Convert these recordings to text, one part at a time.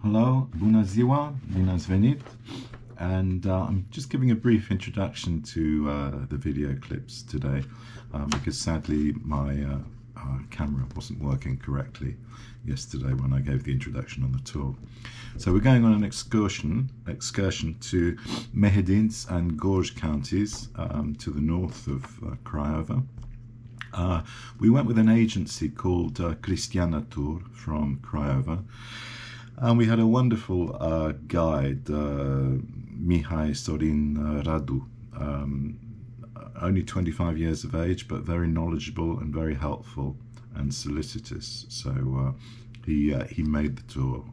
Hello, bună ziua, bine ați venit, and I'm just giving a brief introduction to the video clips today because sadly my camera wasn't working correctly yesterday when I gave the introduction on the tour. So we're going on an excursion to Mehedinți and Gorge counties to the north of Craiova. We went with an agency called Cristiana Tour from Craiova, and we had a wonderful guide, Mihai Sorin Radu, only 25 years of age, but very knowledgeable and very helpful and solicitous. So he made the tour.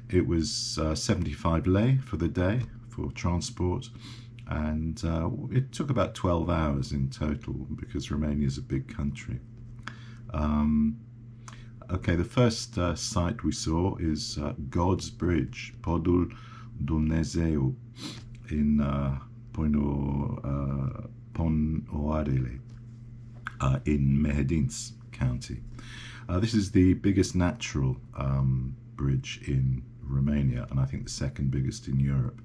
It was 75 lei for the day for transport, and it took about 12 hours in total because Romania is a big country. Okay, the first site we saw is God's Bridge, Podul Dumnezeu, in Ponoarele, in Mehedinți County. This is the biggest natural bridge in Romania, and I think the second biggest in Europe.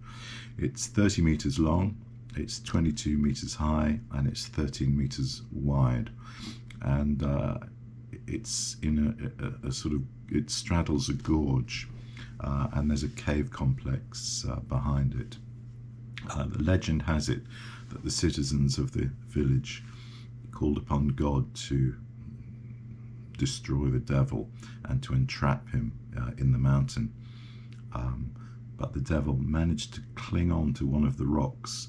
It's 30 meters long, it's 22 meters high, and it's 13 meters wide. And it's in a sort of, it straddles a gorge, and there's a cave complex behind it. The legend has it that the citizens of the village called upon God to destroy the devil and to entrap him in the mountain. But the devil managed to cling on to one of the rocks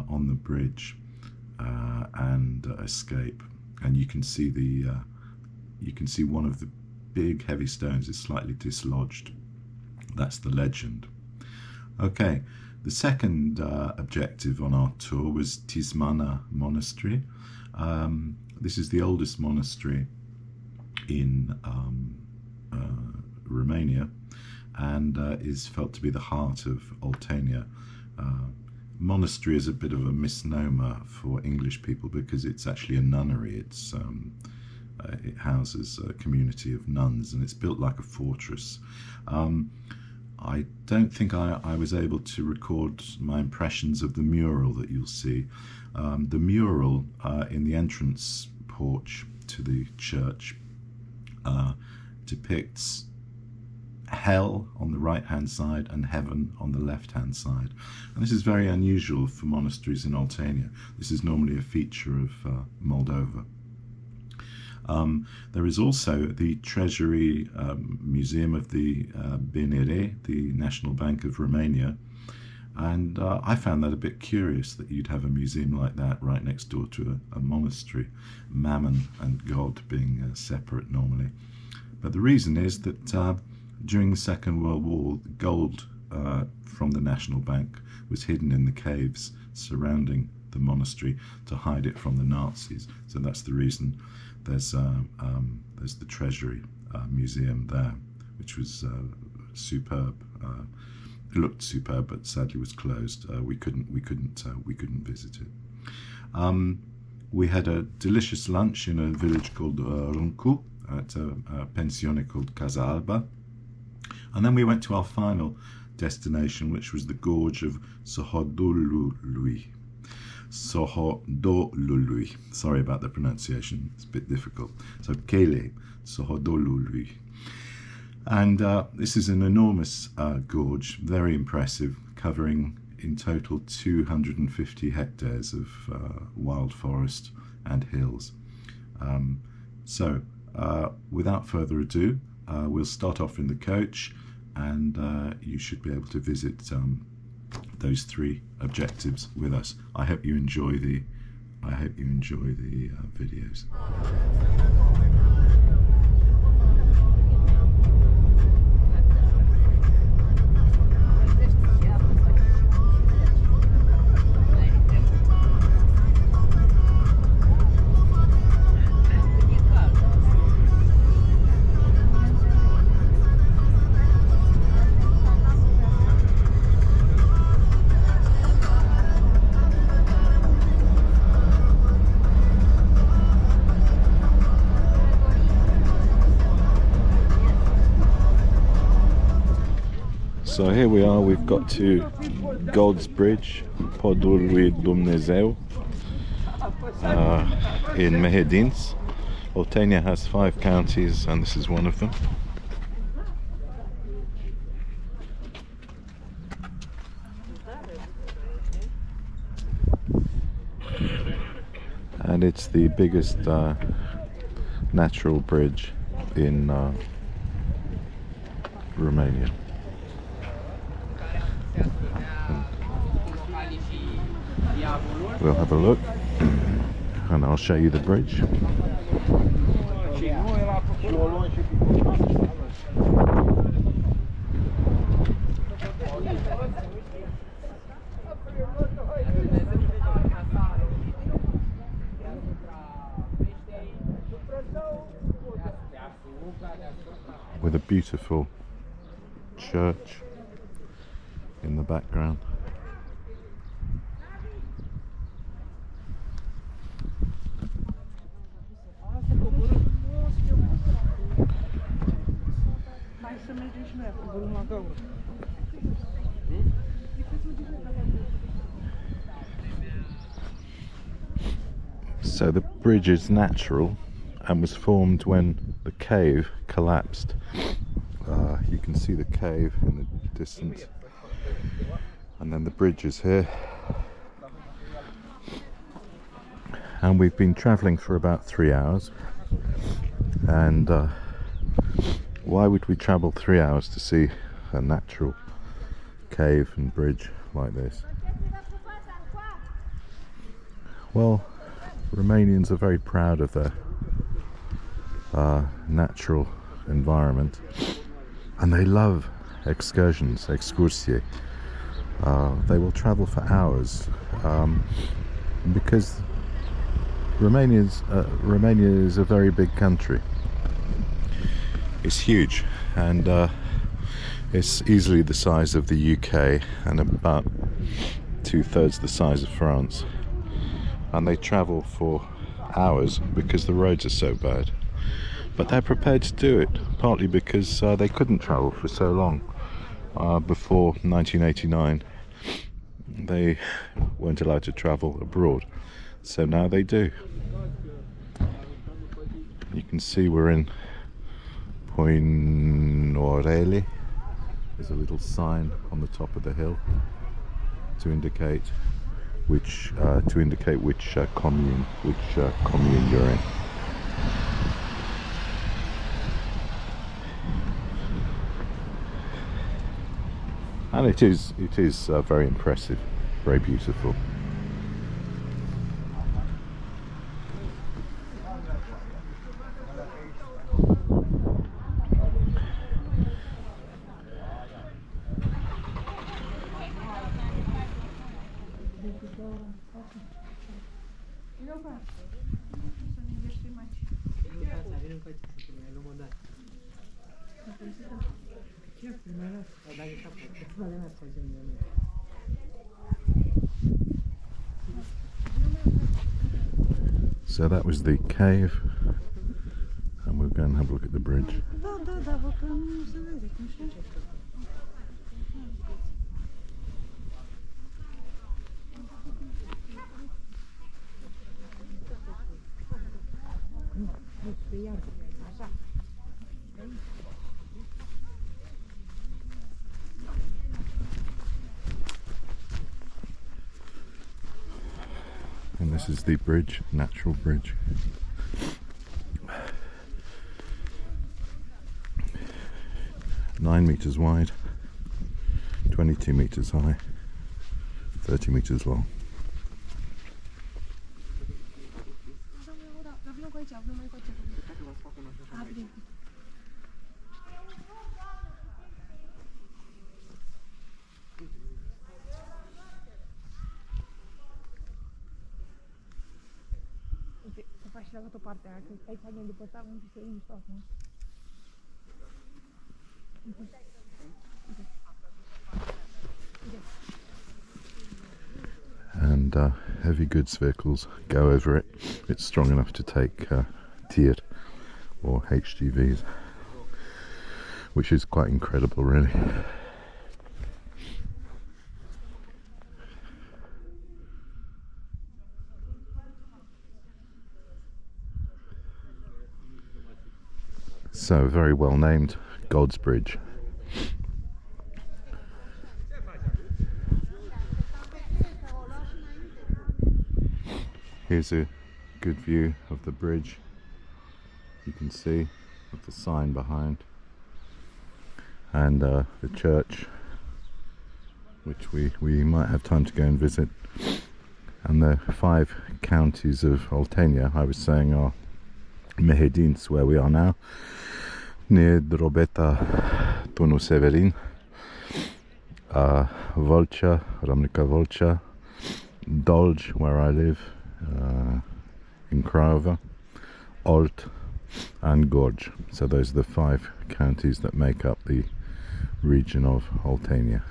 on the bridge and escape. And you can see one of the big heavy stones is slightly dislodged. That's the legend. Okay, the second objective on our tour was Tismana Monastery. This is the oldest monastery in Romania, and is felt to be the heart of Oltenia. Monastery is a bit of a misnomer for English people because it's actually a nunnery. It houses a community of nuns, and it's built like a fortress. I don't think I was able to record my impressions of the mural that you'll see. The mural in the entrance porch to the church depicts hell on the right-hand side and heaven on the left-hand side. And this is very unusual for monasteries in Oltenia. This is normally a feature of Moldova. There is also the Treasury Museum of the BNR, the National Bank of Romania, and I found that a bit curious that you'd have a museum like that right next door to a monastery, Mammon and God being separate normally. But the reason is that during the Second World War, gold from the National Bank was hidden in the caves surrounding the monastery to hide it from the Nazis. So that's the reason there's the Treasury Museum there, which was superb. It looked superb, but sadly was closed. We couldn't visit it. We had a delicious lunch in a village called Runcu at a pensione called Casa Alba, and then we went to our final destination, which was the gorge of Sohodol. Sohodol. Sorry about the pronunciation, it's a bit difficult. So Kele, Sohodol. And this is an enormous gorge, very impressive, covering in total 250 hectares of wild forest and hills. So without further ado, we'll start off in the coach, and you should be able to visit those three objectives with us. I hope you enjoy the videos. So here we are, we've got to God's Bridge, Podul lui Dumnezeu, in Mehedinți. Oltenia has 5 counties and this is one of them. And it's the biggest natural bridge in Romania. We'll have a look and I'll show you the bridge. With a beautiful church in the background. So the bridge is natural and was formed when the cave collapsed. You can see the cave in the distance, and then the bridge is here. And we've been travelling for about 3 hours, and why would we travel 3 hours to see a natural cave and bridge like this? Well, Romanians are very proud of their natural environment, and they love excursions, excursie. They will travel for hours because Romania is a very big country. It's huge, and it's easily the size of the UK and about 2/3 the size of France. And they travel for hours because the roads are so bad. But they're prepared to do it, partly because they couldn't travel for so long. Before 1989, they weren't allowed to travel abroad, so now they do. You can see we're in Poinorele. There's a little sign on the top of the hill to indicate which commune you're in. And it is very impressive, very beautiful. So that was the cave, and we'll go and have a look at the bridge. And this is the bridge, natural bridge. 9 meters wide, 22 meters high, 30 meters long. La altă parte, aici ne depărtăm și să îi fac. And heavy goods vehicles go over it. It's strong enough to take TIR or HGVs, which is quite incredible, really. So, very well named, God's Bridge. Here's a good view of the bridge. You can see with the sign behind, and the church, which we might have time to go and visit. And the 5 counties of Oltenia, I was saying, are Mehedinți, where we are now, near Drobeta, Tunu Severin, Volcea, Râmnică Volcea, Dolge, where I live, in Craiova, Olt, and Gorge. So those are the 5 counties that make up the region of Oltenia.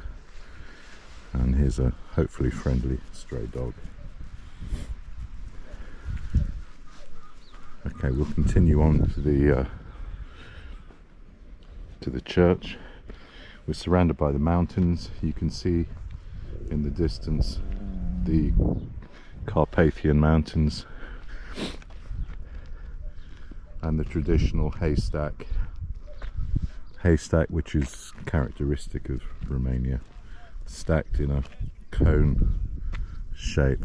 And here's a hopefully friendly stray dog. Okay, we'll continue on to the church. We're surrounded by the mountains. You can see in the distance the Carpathian Mountains and the traditional haystack, which is characteristic of Romania, stacked in a cone shape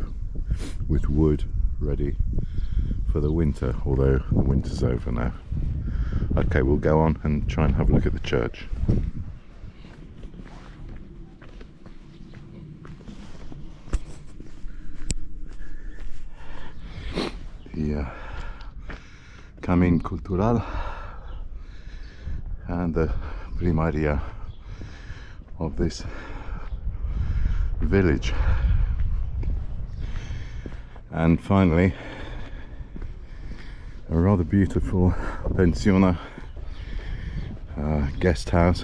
with wood ready for the winter, although the winter's over now. Okay, we'll go on and try and have a look at the church. The Camin Cultural and the primaria of this village. And finally, a rather beautiful pensiona, guest house,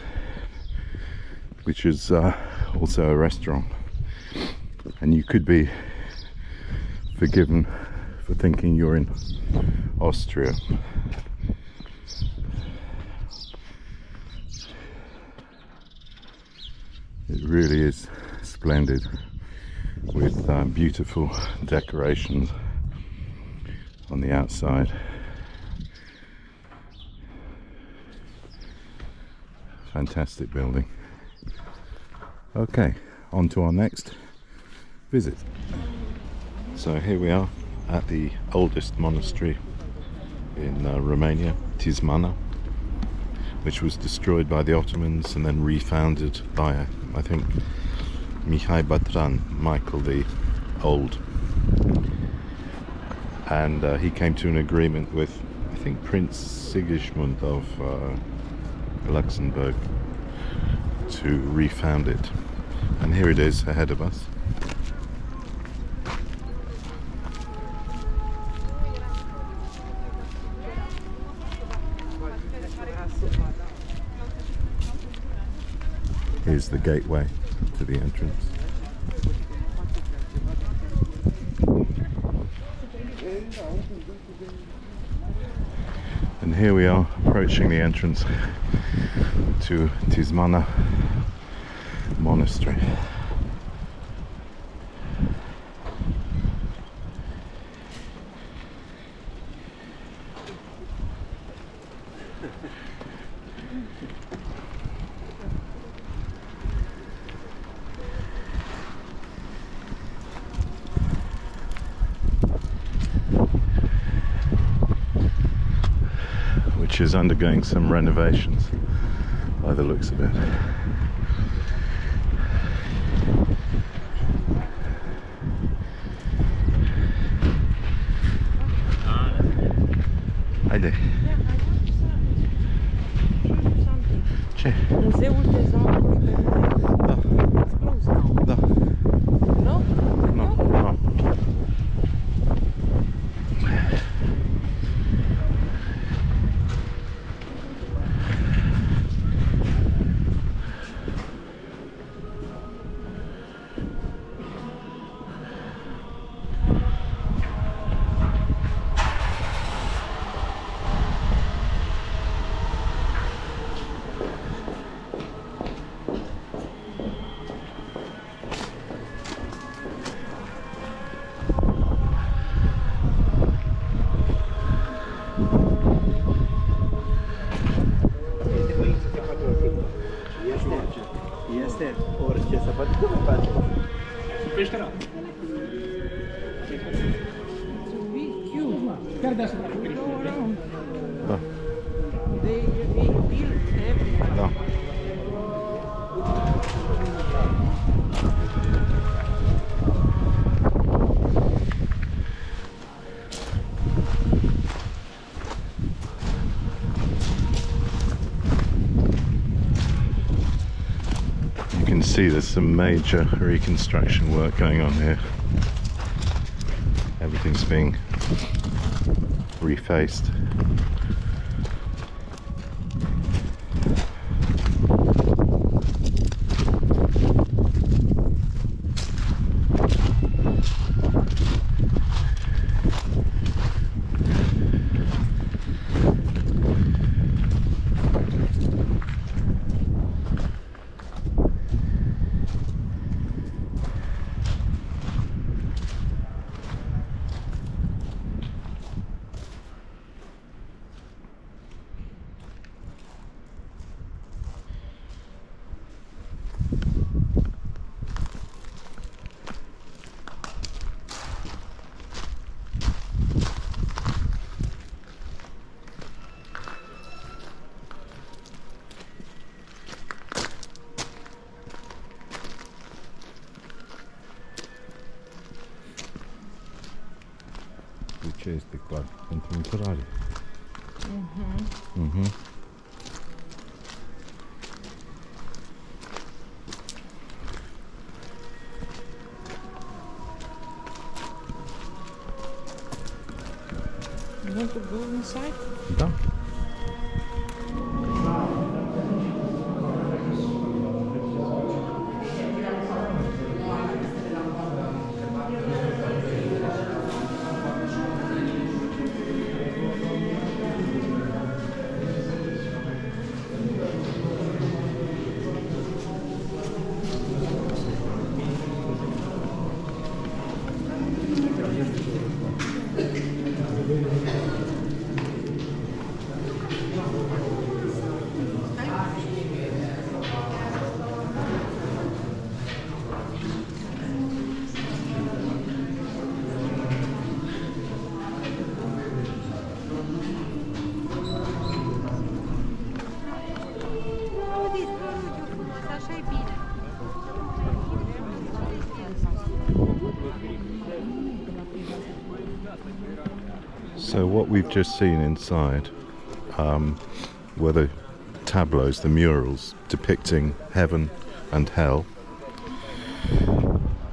which is also a restaurant. And you could be forgiven for thinking you're in Austria. It really is splendid, with beautiful decorations on the outside. Fantastic building. Okay, on to our next visit. So here we are at the oldest monastery in Romania, Tismana, which was destroyed by the Ottomans and then refounded by, I think, Mihai Batran, Michael the Old. And he came to an agreement with, I think, Prince Sigismund of Luxembourg to refound it. And here it is ahead of us. Here's the gateway to the entrance. And here we are approaching the entrance to Tismana Monastery. Which is undergoing some renovations by the looks of it. Haide. Ce? Muzeul Tezaurului de It's closed now. Da. No? No, no. Este orice să faci. Cum faci? Peștera. Chiar deasupra peștera. Da. They build everything. Da. You can see there's some major reconstruction work going on here. Everything's being refaced. Ce este clar pentru intrare. You want to go inside? Da. So what we've just seen inside were the tableaus, the murals depicting heaven and hell,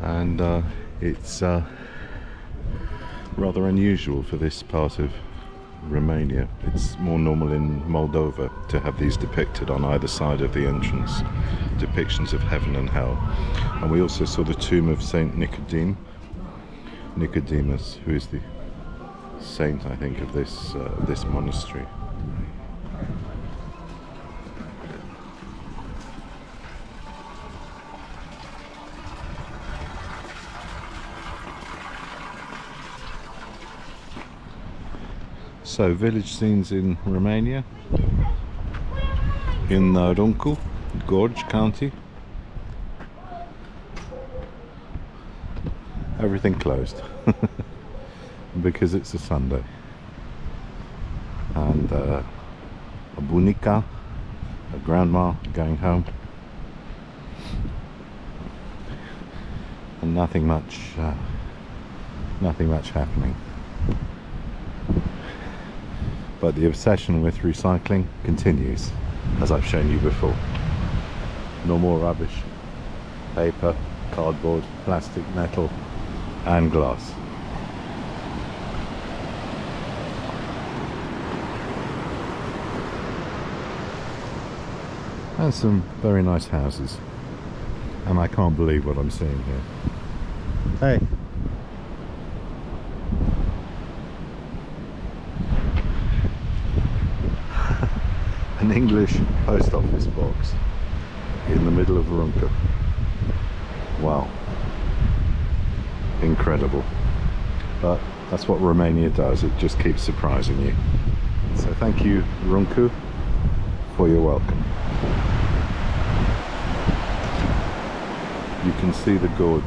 and it's rather unusual for this part of Romania. It's more normal in Moldova to have these depicted on either side of the entrance, depictions of heaven and hell. And we also saw the tomb of Saint Nicodemus, who is the saint, I think, of this monastery. So, village scenes in Romania, in Runcu, Gorge County. Everything closed because it's a Sunday, and a bunica, a grandma, going home, and nothing much happening. But the obsession with recycling continues, as I've shown you before. No more rubbish: paper, cardboard, plastic, metal and glass. And some very nice houses. And I can't believe what I'm seeing here. Hey! An English post office box in the middle of Runcu. Wow. Incredible. But that's what Romania does, it just keeps surprising you. So thank you, Runcu, for your welcome. you can see the gorge.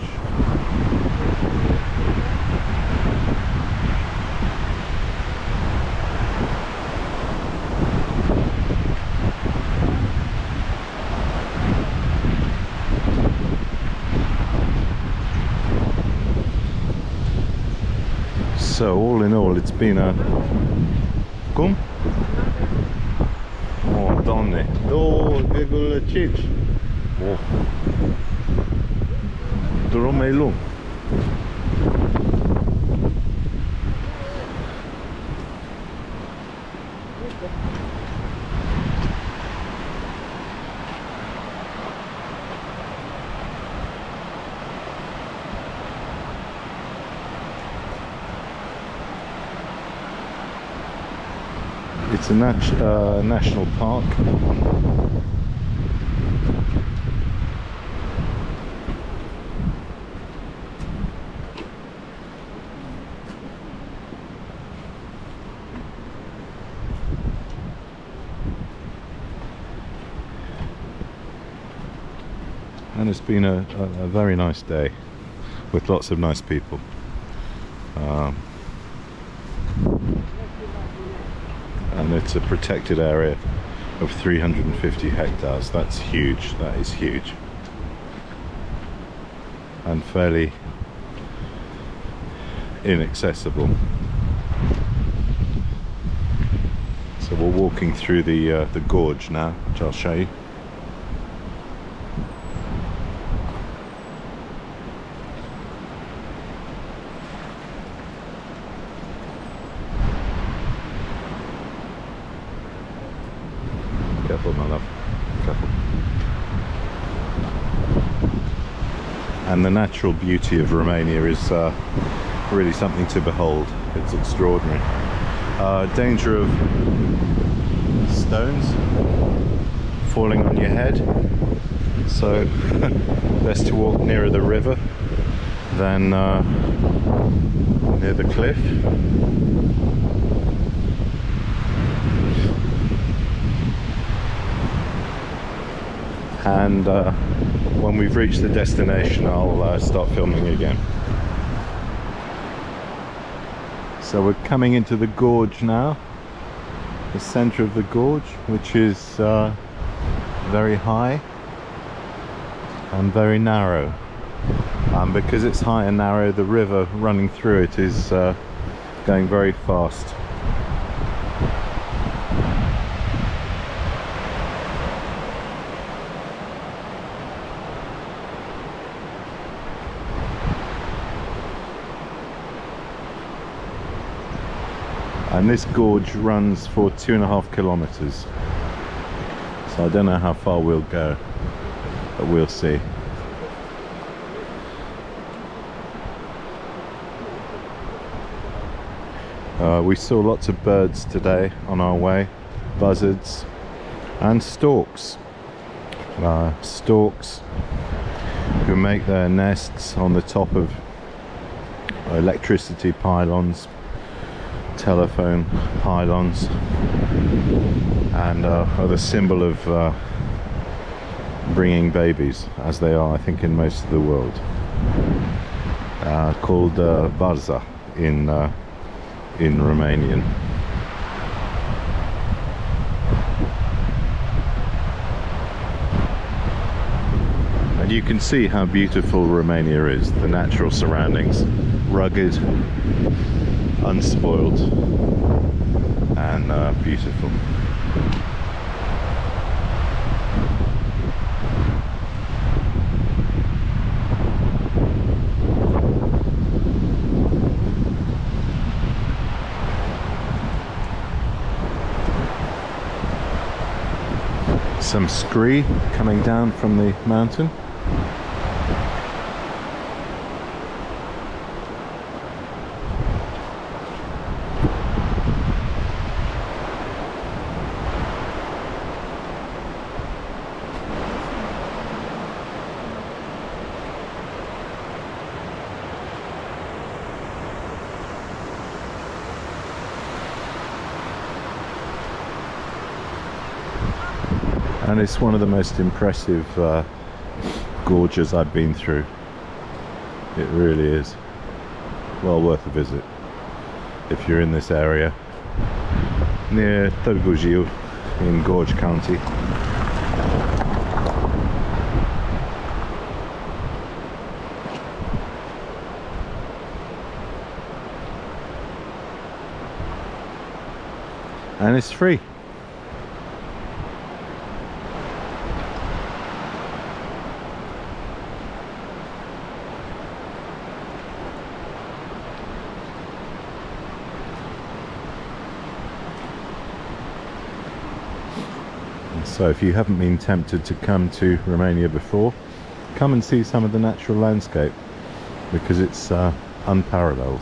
So all in all, it's been a... Cum? Oh, Doamne! 2,5. Oh. Drum e lung. It's a national park. And it's been a very nice day with lots of nice people. And it's a protected area of 350 hectares. That's huge. That is huge. And fairly inaccessible. So we're walking through the gorge now, which I'll show you. Careful, my love. Careful. And the natural beauty of Romania is really something to behold. It's extraordinary. Danger of stones falling on your head, so best to walk nearer the river than near the cliff. And when we've reached the destination, I'll start filming again. So we're coming into the gorge now, the center of the gorge, which is very high and very narrow. Because it's high and narrow, the river running through it is going very fast. And this gorge runs for 2.5 kilometers. So I don't know how far we'll go, but we'll see. We saw lots of birds today on our way, buzzards and storks. Storks who make their nests on the top of electricity pylons, telephone pylons, and are the symbol of bringing babies, as they are, I think, in most of the world. Called Barza in Romanian. And you can see how beautiful Romania is, the natural surroundings, rugged, unspoiled, and beautiful. Some scree coming down from the mountain. And it's one of the most impressive gorges I've been through. It really is well worth a visit if you're in this area near Sohodol in Gorge County. And it's free. So if you haven't been tempted to come to Romania before, come and see some of the natural landscape, because it's unparalleled.